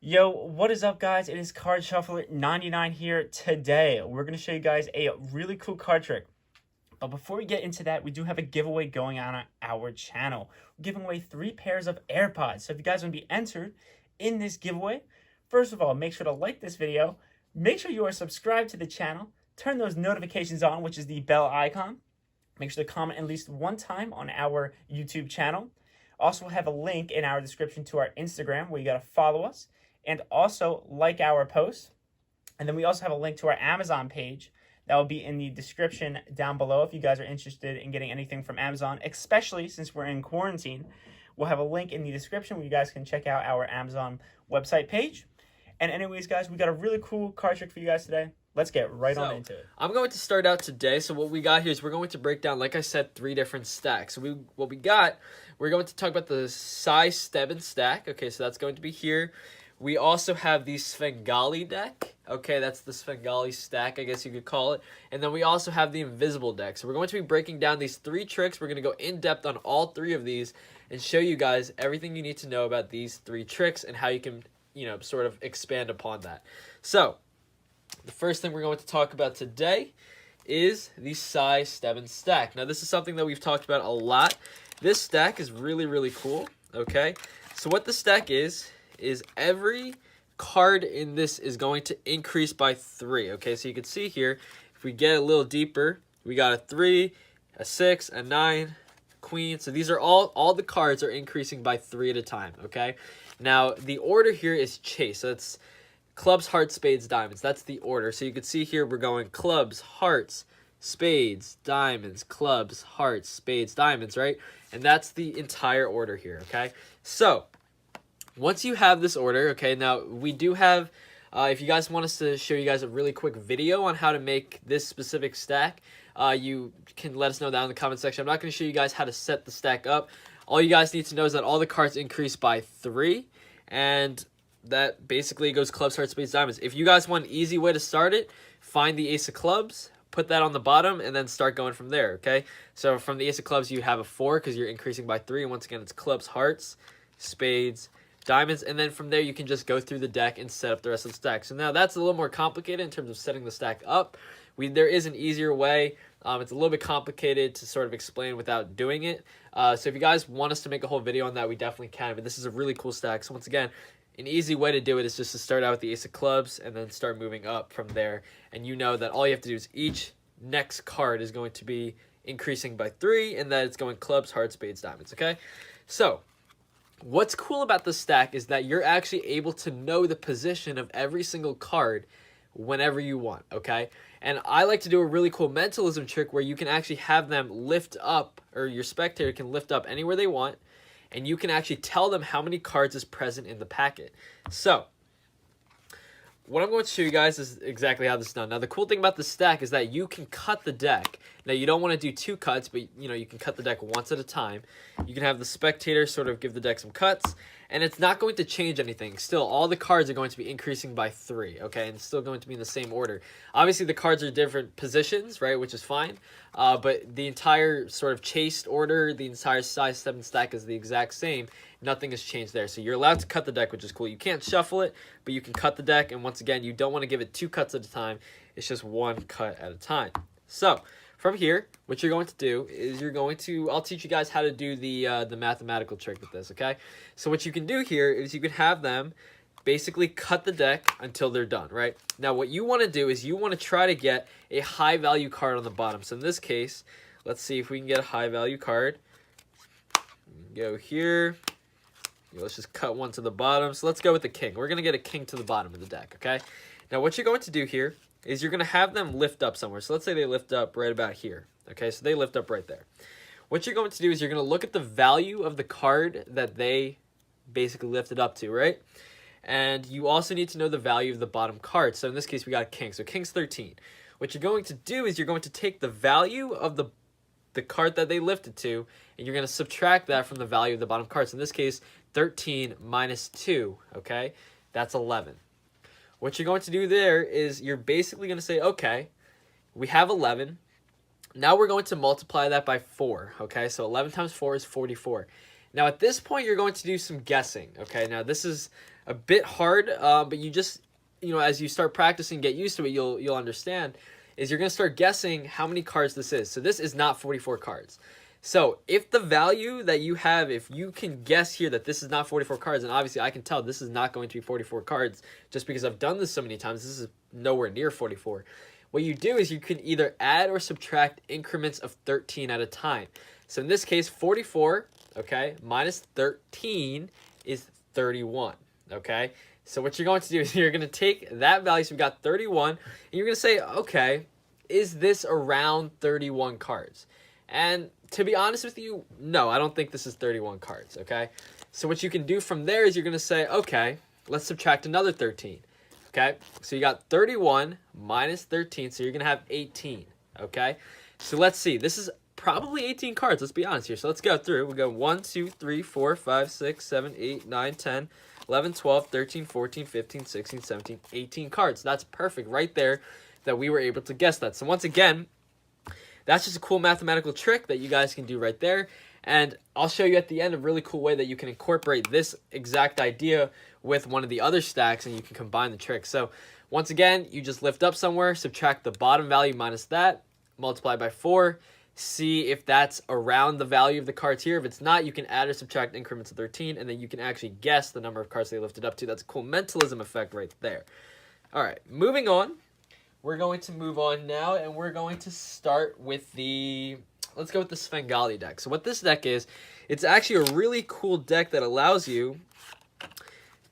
Yo, what is up, guys? It is Card Shuffler 99 here. Today, we're going to show you guys a really cool card trick. But before we get into that, we do have a giveaway going on our channel. We're giving away 3 pairs of AirPods. So if you guys want to be entered in this giveaway, first of all, make sure to like this video. Make sure you are subscribed to the channel. Turn those notifications on, which is the bell icon. Make sure to comment at least one time on our YouTube channel. Also, we'll have a link in our description to our Instagram where you got to follow us. And also like our post. And then we also have a link to our Amazon page that will be in the description down below if you guys are interested in getting anything from Amazon, especially since we're in quarantine. We'll have a link in the description where you guys can check out our Amazon website page. And anyways, guys, we got a really cool card trick for you guys today. Let's get right on into it. I'm going to start out today. So what we got here is we're going to break down, like I said, 3 different stacks. So we're going to talk about the size Stebbin stack. Okay, so that's going to be here. We also have the Svengali deck. Okay, that's the Svengali stack, I guess you could call it. And then we also have the invisible deck. So we're going to be breaking down these 3 tricks. We're going to go in depth on all 3 of these and show you guys everything you need to know about these 3 tricks and how you can, sort of expand upon that. So the first thing we're going to talk about today is the size Stebbin stack. Now, this is something that we've talked about a lot. This stack is really, really cool. Okay, so what the stack is every card in this is going to increase by 3. Okay, so you can see here, if we get a little deeper, we got a 3, a 6, a 9, queen. So these are all the cards are increasing by 3 at a time. Okay, now the order here is chase. So it's clubs, hearts, spades, diamonds. That's the order. So you can see here we're going clubs, hearts, spades, diamonds, clubs, hearts, spades, diamonds, right? And that's the entire order here. Okay, so once you have this order, okay, now we do have, if you guys want us to show you guys a really quick video on how to make this specific stack, you can let us know down in the comment section. I'm not going to show you guys how to set the stack up. All you guys need to know is that all the cards increase by 3, and that basically goes clubs, hearts, spades, diamonds. If you guys want an easy way to start it, find the ace of clubs, put that on the bottom, and then start going from there, okay? So from the ace of clubs, you have a 4 because you're increasing by 3, and once again, it's clubs, hearts, spades, diamonds, and then from there you can just go through the deck and set up the rest of the stack. So now that's a little more complicated in terms of setting the stack up. There is an easier way. It's a little bit complicated to sort of explain without doing it. So if you guys want us to make a whole video on that, we definitely can. But this is a really cool stack. So once again, an easy way to do it is just to start out with the ace of clubs and then start moving up from there. And you know that all you have to do is each next card is going to be increasing by 3, and that it's going clubs, hearts, spades, diamonds. Okay, so what's cool about this stack is that you're actually able to know the position of every single card whenever you want, okay? And I like to do a really cool mentalism trick where you can actually have them lift up, or your spectator can lift up anywhere they want, and you can actually tell them how many cards is present in the packet. So what I'm going to show you guys is exactly how this is done. Now, the cool thing about the stack is that you can cut the deck. Now, you don't want to do 2 cuts, but, you can cut the deck once at a time. You can have the spectator sort of give the deck some cuts, and it's not going to change anything. Still, all the cards are going to be increasing by 3, okay? And it's still going to be in the same order. Obviously, the cards are different positions, right, which is fine. But the entire sort of chased order, the entire size 7 stack is the exact same. Nothing has changed there. So you're allowed to cut the deck, which is cool. You can't shuffle it, but you can cut the deck. And once again, you don't want to give it 2 cuts at a time. It's just 1 cut at a time. So from here, what you're going to do is I'll teach you guys how to do the mathematical trick with this, okay? So what you can do here is you can have them basically cut the deck until they're done, right? Now, what you want to do is you want to try to get a high value card on the bottom. So in this case, let's see if we can get a high value card. Go here. Let's just cut one to the bottom. So let's go with the king. We're going to get a king to the bottom of the deck, okay? Now, what you're going to do here is you're going to have them lift up somewhere. So let's say they lift up right about here, okay? So they lift up right there. What you're going to do is you're going to look at the value of the card that they basically lifted up to, right? And you also need to know the value of the bottom card. So in this case, we got a king. So king's 13. What you're going to do is you're going to take the value of the card that they lifted to, and you're going to subtract that from the value of the bottom card. So in this case, 13 minus 2, okay? That's 11. What you're going to do there is you're basically going to say, okay, we have 11. Now we're going to multiply that by 4, okay? So 11 times 4 is 44. Now, at this point, you're going to do some guessing, okay? Now, this is a bit hard, but you just, as you start practicing, get used to it, you'll understand, is you're going to start guessing how many cards this is. So this is not 44 cards. So if the value that you have, if you can guess here that this is not 44 cards, and obviously I can tell this is not going to be 44 cards just because I've done this so many times. This is nowhere near 44. What you do is you can either add or subtract increments of 13 at a time. So in this case, 44, okay, minus 13 is 31, okay? So what you're going to do is you're going to take that value, so we've got 31, and you're going to say, okay, is this around 31 cards? And to be honest with you, no, I don't think this is 31 cards, okay? So what you can do from there is you're going to say, okay, let's subtract another 13, okay? So you got 31 minus 13, so you're going to have 18, okay? So let's see. This is probably 18 cards, let's be honest here. So let's go through. We'll go 1, 2, 3, 4, 5, 6, 7, 8, 9, 10, 11, 12, 13, 14, 15, 16, 17, 18 cards. That's perfect right there that we were able to guess that. So once again, that's just a cool mathematical trick that you guys can do right there. And I'll show you at the end a really cool way that you can incorporate this exact idea with one of the other stacks and you can combine the trick. So once again, you just lift up somewhere, subtract the bottom value minus that, multiply by 4, see if that's around the value of the cards here. If it's not, you can add or subtract increments of 13, and then you can actually guess the number of cards they lifted up to. That's a cool mentalism effect right there. All right, moving on. We're going to move on now, and we're going to start with let's go with the Svengali deck. So what this deck is, it's actually a really cool deck that allows you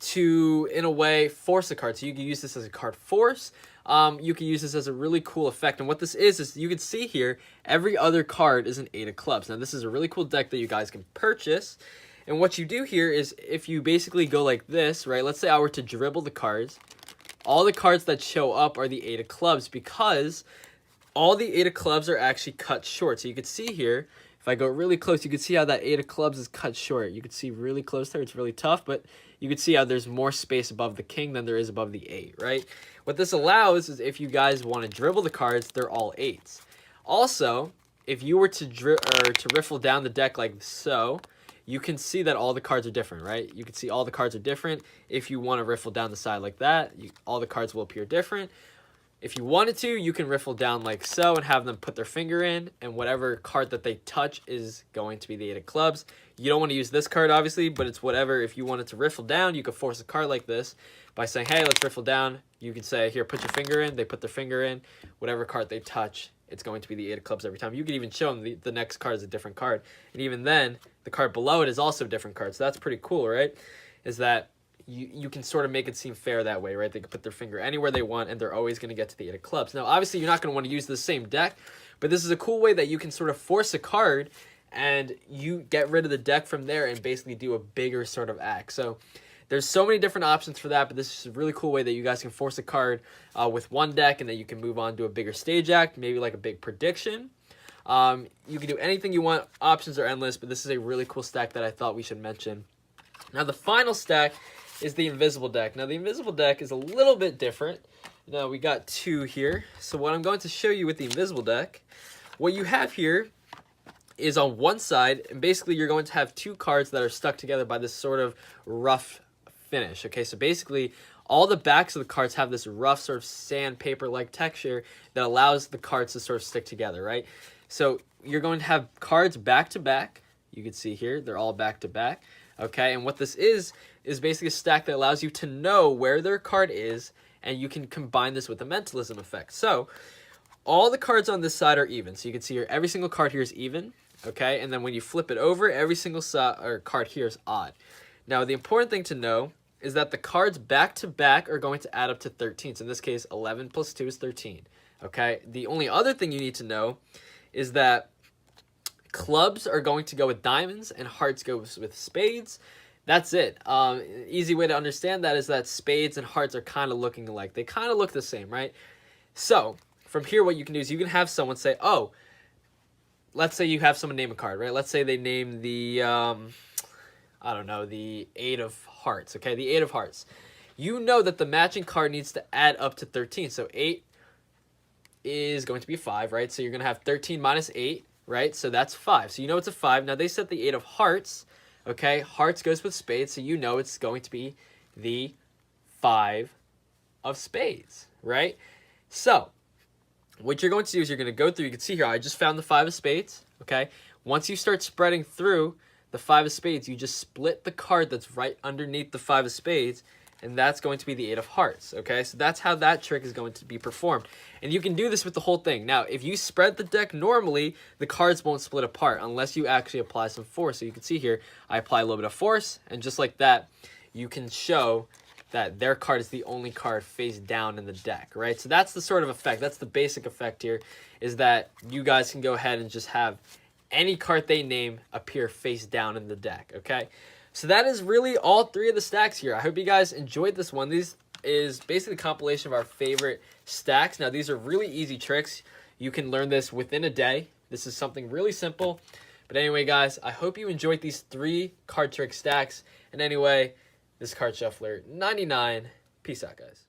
to, in a way, force a card. So you can use this as a card force. You can use this as a really cool effect. And what this is you can see here, every other card is an 8 of clubs. Now, this is a really cool deck that you guys can purchase. And what you do here is if you basically go like this, right? Let's say I were to dribble the cards. All the cards that show up are the 8 of clubs because all the 8 of clubs are actually cut short. So you can see here, if I go really close, you can see how that 8 of clubs is cut short. You can see really close there. It's really tough, but you can see how there's more space above the king than there is above the 8, right? What this allows is if you guys want to dribble the cards, they're all 8s. Also, if you were to riffle down the deck like so, you can see that all the cards are different, right? You can see all the cards are different. If you want to riffle down the side like that, all the cards will appear different. If you wanted to, you can riffle down like so and have them put their finger in, and whatever card that they touch is going to be the 8 of clubs. You don't want to use this card, obviously, but it's whatever. If you wanted to riffle down, you could force a card like this by saying, hey, let's riffle down. You can say, here, put your finger in. They put their finger in. Whatever card they touch, it's going to be the 8 of clubs every time. You can even show them the next card is a different card. And even then, the card below it is also a different card. So that's pretty cool, right? Is that you can sort of make it seem fair that way, right? They can put their finger anywhere they want, and they're always going to get to the 8 of clubs. Now, obviously, you're not going to want to use the same deck, but this is a cool way that you can sort of force a card, and you get rid of the deck from there and basically do a bigger sort of act. So there's so many different options for that, but this is a really cool way that you guys can force a card with one deck, and then you can move on to a bigger stage act, maybe like a big prediction. You can do anything you want. Options are endless, but this is a really cool stack that I thought we should mention. Now, the final stack is the invisible deck. Now, the invisible deck is a little bit different. Now, we got 2 here. So what I'm going to show you with the invisible deck, what you have here is on one side, and basically you're going to have 2 cards that are stuck together by this sort of rough finish. Okay, so basically all the backs of the cards have this rough sort of sandpaper-like texture that allows the cards to sort of stick together, right? So you're going to have cards back to back. You can see here, they're all back to back. Okay, and what this is basically a stack that allows you to know where their card is, and you can combine this with the mentalism effect. So all the cards on this side are even. So you can see here, every single card here is even. Okay, and then when you flip it over, every single card here is odd. Now, the important thing to know is that the cards back to back are going to add up to 13. So in this case, 11 plus 2 is 13. Okay, the only other thing you need to know is that clubs are going to go with diamonds and hearts go with spades. That's it. Easy way to understand that is that spades and hearts are kind of looking alike. They kind of look the same, right? So from here, what you can do is you can have someone say, oh, let's say you have someone name a card, right? Let's say they name the, I don't know, the 8 of hearts, okay? The 8 of hearts. You know that the matching card needs to add up to 13. So 8 is going to be 5, right? So you're going to have 13 minus 8, right? So that's 5. So you know it's a 5. Now, they set the 8 of hearts Okay, hearts goes with spades, so you know it's going to be the 5 of spades, right? So, what you're going to do is you're going to go through, you can see here, I just found the 5 of spades, okay? Once you start spreading through the 5 of spades, you just split the card that's right underneath the 5 of spades, and that's going to be the 8 of hearts, okay? So that's how that trick is going to be performed. And you can do this with the whole thing. Now, if you spread the deck normally, the cards won't split apart unless you actually apply some force. So you can see here, I apply a little bit of force, and just like that, you can show that their card is the only card face down in the deck, right? So that's the sort of effect. That's the basic effect here, is that you guys can go ahead and just have any card they name appear face down in the deck, okay? So that is really all 3 of the stacks here. I hope you guys enjoyed this one. This is basically a compilation of our favorite stacks. Now, these are really easy tricks. You can learn this within a day. This is something really simple. But anyway, guys, I hope you enjoyed these 3 card trick stacks. And anyway, this is Card Shuffler 99. Peace out, guys.